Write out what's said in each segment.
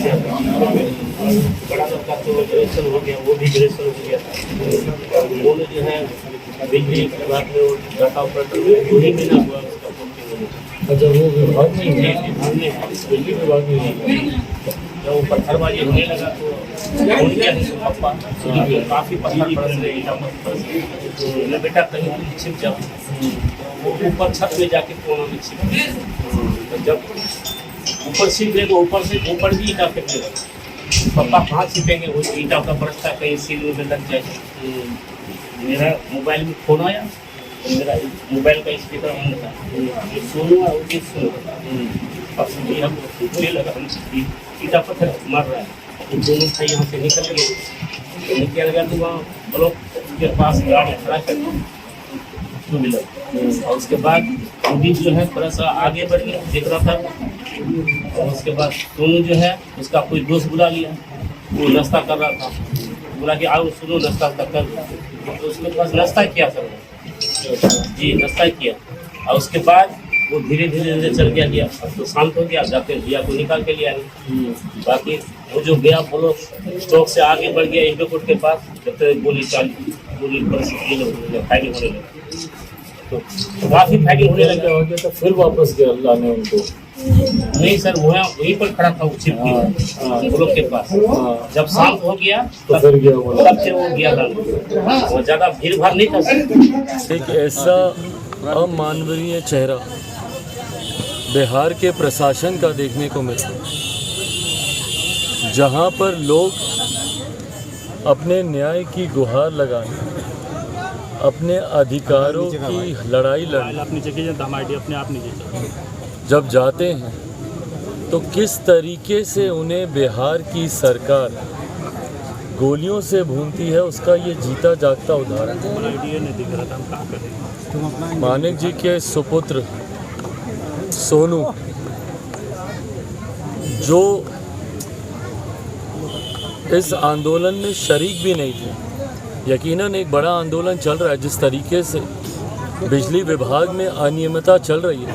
गया था। बड़ा लड़का तो ग्रेजुएशन हो गया, वो भी ग्रेजुएशन हो गया था। उन्होंने जो है बिजली विभाग में वो डाटा ऑपरेटर में 2 ही महीना हुआ उसका पोस्टिंग होने। अच्छा, वो विभाग में ही बिजली विभाग में जब वो पत्थरबाजी होने लगा तो फोन किया है पापा, काफ़ी पत्थर बरस रहे, ईटा पत्थर तो बोले बेटा कहीं तुम छिप जाओ। वो ऊपर छत में जाके कोनों में छिप गए। तो जब ऊपर छिप गए तो ऊपर से ऊपर भी ईटा फेंक गए। पापा कहाँ छिपेंगे, वो ईटा का बरसता कहीं सील में लग जाए। मेरा मोबाइल में फोन आया, मेरा मोबाइल का स्पीकर ऑन था, सुनो और भी सुनो हम बोलने लगा, हम ईटा पत्थर मार रहा है। दोनों भाई यहाँ से निकल गया तो वहाँ ब्लॉक के पास गाड़ी खड़ा कर 2 व्हीलर। और उसके बाद भी जो है थोड़ा सा आगे बढ़ गया, देख रहा था। और उसके बाद दोनों जो है उसका कोई दोस्त बुला लिया, वो नाश्ता कर रहा था, बोला कि आओ सुनो नाश्ता कर। तो उसके पास नाश्ता किया सर जी, नाश्ता किया। और उसके बाद वो धीरे धीरे चल गया। अब तो शांत हो गया, जाके भैया को निकाल के लिया नहीं। बाकी वो जो गया बोलो स्टॉक से आगे बढ़ गया इंडो कोर्ट के पास, जब तक गोली फायरिंग होने लगी तो काफ़ी फायरिंग होने लगा। तो फिर वापस गया अल्लाह ने उनको? नहीं सर, वो वहीं पर खड़ा था ब्लॉक के पास। जब शांत हो गया तो फिर गया, तब से वो गया था। वो ज़्यादा भीड़ भाड़ नहीं था। एक ऐसा अमानवीय चेहरा बिहार के प्रशासन का देखने को मिला, जहां पर लोग अपने न्याय की गुहार लगाने, अपने अधिकारों की लड़ाई लड़ने जब जाते हैं तो किस तरीके से उन्हें बिहार की सरकार गोलियों से भूनती है, उसका ये जीता जागता उदाहरण है। मानिक जी के सुपुत्र सोनू जो इस आंदोलन में शरीक भी नहीं थे, यकीनन एक बड़ा आंदोलन चल रहा है। जिस तरीके से बिजली विभाग में अनियमितता चल रही है,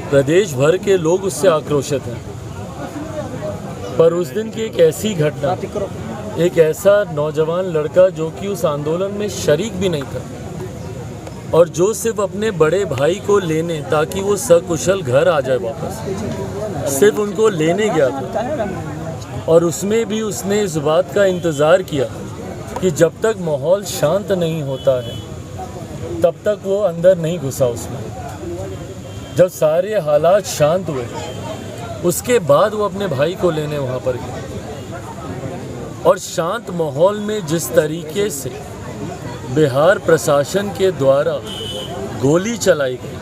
प्रदेश भर के लोग उससे आक्रोशित हैं। पर उस दिन की एक ऐसी घटना, एक ऐसा नौजवान लड़का जो कि उस आंदोलन में शरीक भी नहीं था और जो सिर्फ अपने बड़े भाई को लेने, ताकि वो सकुशल घर आ जाए वापस, सिर्फ उनको लेने गया था। और उसमें भी उसने इस बात का इंतज़ार किया कि जब तक माहौल शांत नहीं होता है तब तक वो अंदर नहीं घुसा उसमें। जब सारे हालात शांत हुए उसके बाद वो अपने भाई को लेने वहाँ पर गया। और शांत माहौल में जिस तरीके से बिहार प्रशासन के द्वारा गोली चलाई गई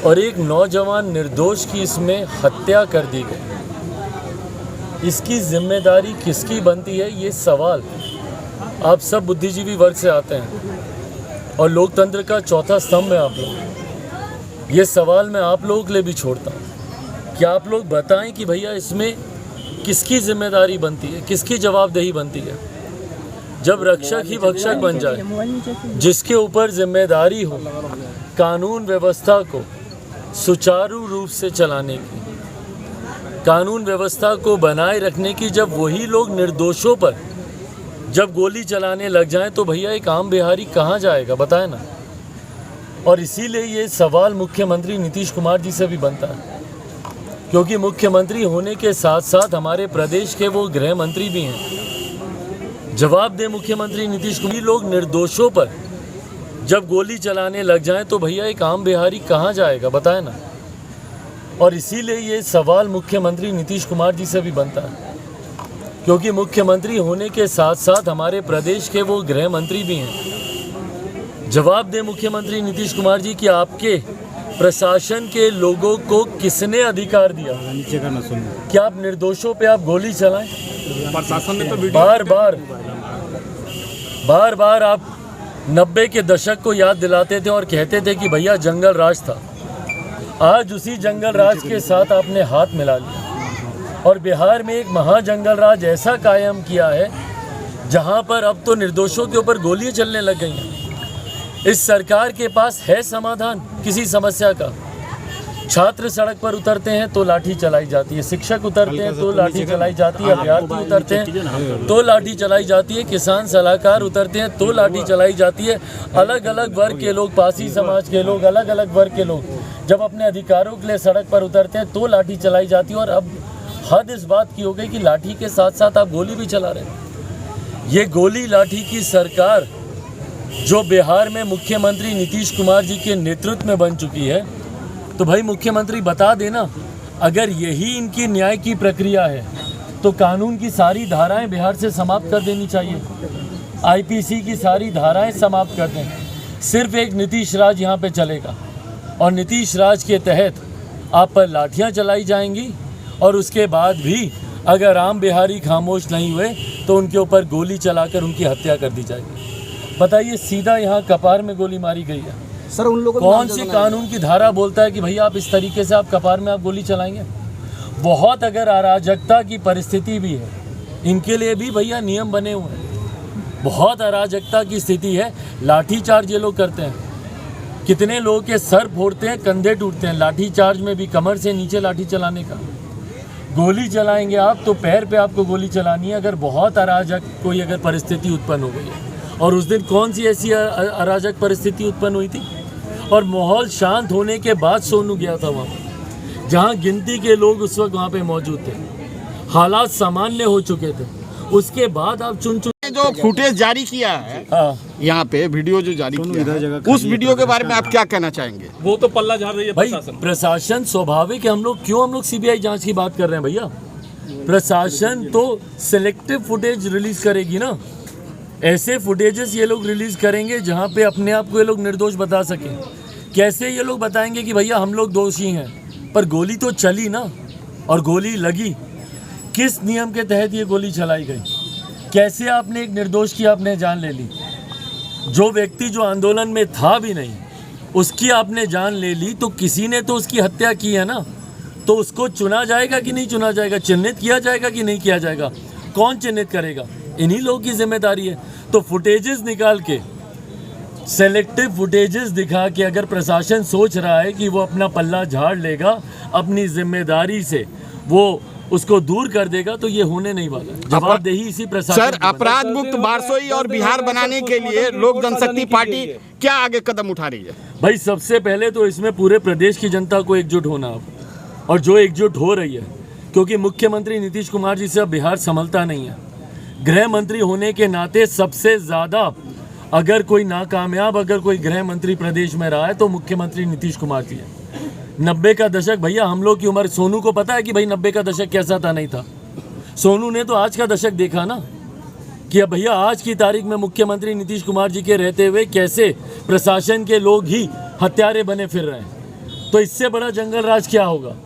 और एक नौजवान निर्दोष की इसमें हत्या कर दी गई, इसकी जिम्मेदारी किसकी बनती है, ये सवाल आप सब बुद्धिजीवी वर्ग से आते हैं और लोकतंत्र का चौथा स्तंभ है आप लोग। ये सवाल मैं आप लोगों के लिए भी छोड़ता हूँ कि आप लोग बताएं कि भैया इसमें किसकी जिम्मेदारी बनती है, किसकी जवाबदेही बनती है। जब रक्षक ही भक्षक बन जाए, जिसके ऊपर जिम्मेदारी हो कानून व्यवस्था को सुचारू रूप से चलाने की, कानून व्यवस्था को बनाए रखने की, जब वही लोग निर्दोषों पर जब गोली चलाने लग जाएं तो भैया एक आम बिहारी कहाँ जाएगा, बताएं ना। और इसीलिए ये सवाल मुख्यमंत्री नीतीश कुमार जी से भी बनता है, क्योंकि मुख्यमंत्री होने के साथ साथ हमारे प्रदेश के वो गृह मंत्री भी हैं। जवाब दे मुख्यमंत्री नीतीश कुमार, लोग निर्दोषों पर जब गोली चलाने लग जाएं तो भैया एक आम बिहारी कहाँ जाएगा, बताएं ना। और इसीलिए ये सवाल मुख्यमंत्री नीतीश कुमार जी से भी बनता है, क्योंकि मुख्यमंत्री होने के साथ साथ हमारे प्रदेश के वो गृह मंत्री भी हैं। जवाब दे मुख्यमंत्री नीतीश कुमार जी कि आपके प्रशासन के लोगों को किसने अधिकार दिया कि आप निर्दोषों पे आप गोली चलाएं। प्रशासन ने तो बार बार आप 90 के दशक को याद दिलाते थे और कहते थे कि भैया जंगल राज था। आज उसी जंगल राज के साथ आपने हाथ मिला लिया और बिहार में एक महाजंगल राज ऐसा कायम किया है जहां पर अब तो निर्दोषों के ऊपर गोलियां चलने लग गई हैं। इस सरकार के पास है समाधान किसी समस्या का? छात्र सड़क पर उतरते हैं तो लाठी चलाई जाती है, शिक्षक उतरते हैं तो लाठी चलाई जाती है, अभ्यर्थी उतरते हैं तो लाठी चलाई जाती है, किसान सलाहकार उतरते हैं तो लाठी चलाई जाती है। अलग अलग वर्ग के लोग, पासी समाज के लोग, अलग अलग वर्ग के लोग जब अपने अधिकारों के लिए सड़क पर उतरते हैं तो लाठी चलाई जाती है। और अब हद इस बात की हो गई कि लाठी के साथ साथ आप गोली भी चला रहे हैं। ये गोली लाठी की सरकार जो बिहार में मुख्यमंत्री नीतीश कुमार जी के नेतृत्व में बन चुकी है, तो भाई मुख्यमंत्री बता देना, अगर यही इनकी न्याय की प्रक्रिया है तो कानून की सारी धाराएं बिहार से समाप्त कर देनी चाहिए, आईपीसी की सारी धाराएं समाप्त कर दें। सिर्फ एक नीतीश राज यहाँ पे चलेगा और नीतीश राज के तहत आप पर लाठियाँ चलाई जाएंगी और उसके बाद भी अगर राम बिहारी खामोश नहीं हुए तो उनके ऊपर गोली चलाकर उनकी हत्या कर दी जाएगी। बताइए, सीधा यहाँ कपार में गोली मारी गई है। सर उन लोगों कौन सी कानून की धारा बोलता है कि भैया आप इस तरीके से आप कपार में आप गोली चलाएंगे? बहुत अगर अराजकता की परिस्थिति भी है, इनके लिए भी भैया नियम बने हुए हैं। बहुत अराजकता की स्थिति है, लाठी चार्ज ये लोग करते हैं, कितने लोगों के सर फोड़ते हैं, कंधे टूटते हैं। लाठी चार्ज में भी कमर से नीचे लाठी चलाने का, गोली चलाएंगे आप तो पैर पे आपको गोली चलानी है अगर बहुत अराजक कोई अगर परिस्थिति उत्पन्न हो गई है। और उस दिन कौन सी ऐसी अराजक परिस्थिति उत्पन्न हुई थी? और माहौल शांत होने के बाद सोनू गया था वहाँ पर, जहाँ गिनती के लोग उस वक्त वहाँ पे मौजूद थे, हालात सामान्य हो चुके थे। उसके बाद आप चुन जो फुटेज जारी किया है, यहाँ पे वीडियो जो जारी किया है, उस वीडियो के बारे में आप क्या कहना चाहेंगे? वो तो पल्ला झाड़ रही है भाई। प्रशासन स्वाभाविक है, हम लोग सीबीआई जांच की बात कर रहे हैं भैया? प्रशासन तो सिलेक्टिव फुटेज रिलीज करेगी ना, ऐसे फुटेजेस ये लोग रिलीज करेंगे जहाँ पे अपने आप को ये लोग निर्दोष बता सकें। कैसे ये लोग बताएंगे कि भैया हम लोग दोषी हैं? पर गोली तो चली ना, और गोली लगी, किस नियम के तहत ये गोली चलाई गई? कैसे आपने एक निर्दोष की आपने जान ले ली? जो व्यक्ति जो आंदोलन में था भी नहीं उसकी आपने जान ले ली, तो किसी ने तो उसकी हत्या की है ना, तो उसको चुना जाएगा कि नहीं चुना जाएगा? चिन्हित किया जाएगा कि नहीं किया जाएगा? कौन चिन्हित करेगा? इन्हीं लोगों की जिम्मेदारी है। तो फुटेजेस निकाल के, सेलेक्टिव फुटेजेस दिखा के अगर प्रशासन सोच रहा है कि वो अपना पल्ला झाड़ लेगा, अपनी जिम्मेदारी से वो उसको दूर कर देगा, तो ये होने नहीं वाला। जवाबदेही इसी प्रशासन। सर, अपराध मुक्त बारसोई और बिहार बनाने के लिए लोक जनशक्ति पार्टी क्या आगे कदम उठा रही है? भाई सबसे पहले तो इसमें पूरे प्रदेश की जनता को एकजुट होना, और जो एकजुट हो रही है, क्योंकि मुख्यमंत्री नीतीश कुमार जी से अब बिहार संभलता नहीं है। गृह मंत्री होने के नाते सबसे ज़्यादा अगर कोई नाकामयाब अगर कोई गृह मंत्री प्रदेश में रहा है तो मुख्यमंत्री नीतीश कुमार जी है। 90 का दशक, भैया हम लोग की उम्र, सोनू को पता है कि भाई 90 का दशक कैसा था? नहीं था। सोनू ने तो आज का दशक देखा ना, कि अब भैया आज की तारीख में मुख्यमंत्री नीतीश कुमार जी के रहते हुए कैसे प्रशासन के लोग ही हत्यारे बने फिर रहे हैं। तो इससे बड़ा जंगल राज क्या होगा?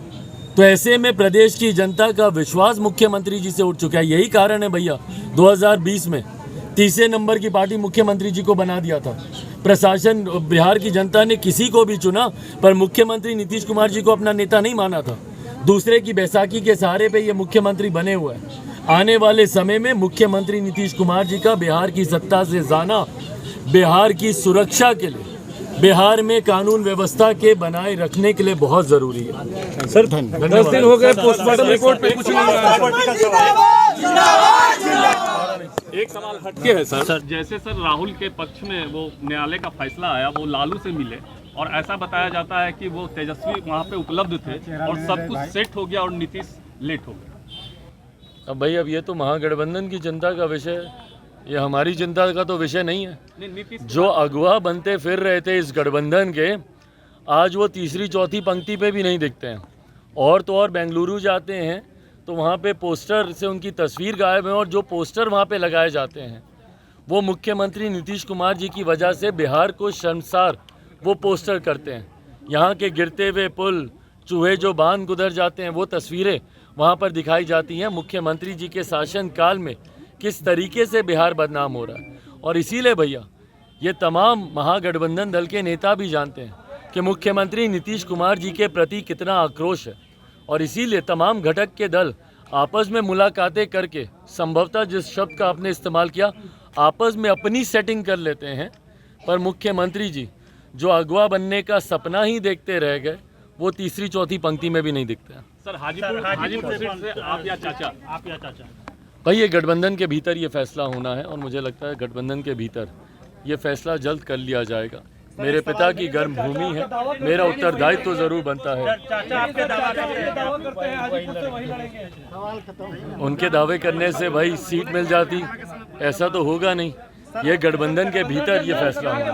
तो ऐसे में प्रदेश की जनता का विश्वास मुख्यमंत्री जी से उठ चुका है। यही कारण है भैया 2020 में तीसरे नंबर की पार्टी मुख्यमंत्री जी को बना दिया था। प्रशासन, बिहार की जनता ने किसी को भी चुना, पर मुख्यमंत्री नीतीश कुमार जी को अपना नेता नहीं माना था। दूसरे की बैसाखी के सहारे पे ये मुख्यमंत्री बने हुए हैं। आने वाले समय में मुख्यमंत्री नीतीश कुमार जी का बिहार की सत्ता से जाना बिहार की सुरक्षा के लिए, बिहार में कानून व्यवस्था के बनाए रखने के लिए बहुत जरूरी है। सर 10 दिन हो गए, पोस्टमार्टम रिपोर्ट पे कुछ नहीं आया। एक सवाल हटके है सर, जैसे सर राहुल के पक्ष में वो न्यायालय का फैसला आया, वो लालू से मिले और ऐसा बताया जाता है कि वो तेजस्वी वहाँ पे उपलब्ध थे और सब कुछ सेट हो गया और नीतीश लेट हो गया। अब भाई अब ये तो महागठबंधन की जनता का विषय है, ये हमारी जनता का तो विषय नहीं है। जो अगुवा बनते फिर रहे थे इस गठबंधन के, आज वो तीसरी चौथी पंक्ति पे भी नहीं दिखते हैं। और तो और बेंगलुरु जाते हैं तो वहाँ पे पोस्टर से उनकी तस्वीर गायब है, और जो पोस्टर वहाँ पे लगाए जाते हैं वो मुख्यमंत्री नीतीश कुमार जी की वजह से बिहार को शर्मसार वो पोस्टर करते हैं। यहाँ के गिरते हुए पुल, चूहे जो बांध गुजर जाते हैं, वो तस्वीरें वहाँ पर दिखाई जाती हैं। मुख्यमंत्री जी के शासनकाल में किस तरीके से बिहार बदनाम हो रहा है। और इसीलिए भैया ये तमाम महागठबंधन दल के नेता भी जानते हैं कि मुख्यमंत्री नीतीश कुमार जी के प्रति कितना आक्रोश है, और इसीलिए तमाम घटक के दल आपस में मुलाकातें करके, संभवतः जिस शब्द का आपने इस्तेमाल किया, आपस में अपनी सेटिंग कर लेते हैं। पर मुख्यमंत्री जी जो अगवा बनने का सपना ही देखते रह गए, वो तीसरी चौथी पंक्ति में भी नहीं दिखते हैं। सर हाजीपुर सीट से आप या चाचा भाई ये गठबंधन के भीतर ये फैसला होना है और मुझे लगता है गठबंधन के भीतर ये फैसला जल्द कर लिया जाएगा। मेरे पिता की गर्म भूमि है, मेरा उत्तरदायित्व तो जरूर बनता है। उनके दावे करने से भाई सीट मिल जाती, ऐसा तो होगा नहीं। ये गठबंधन के भीतर ये फैसला होगा।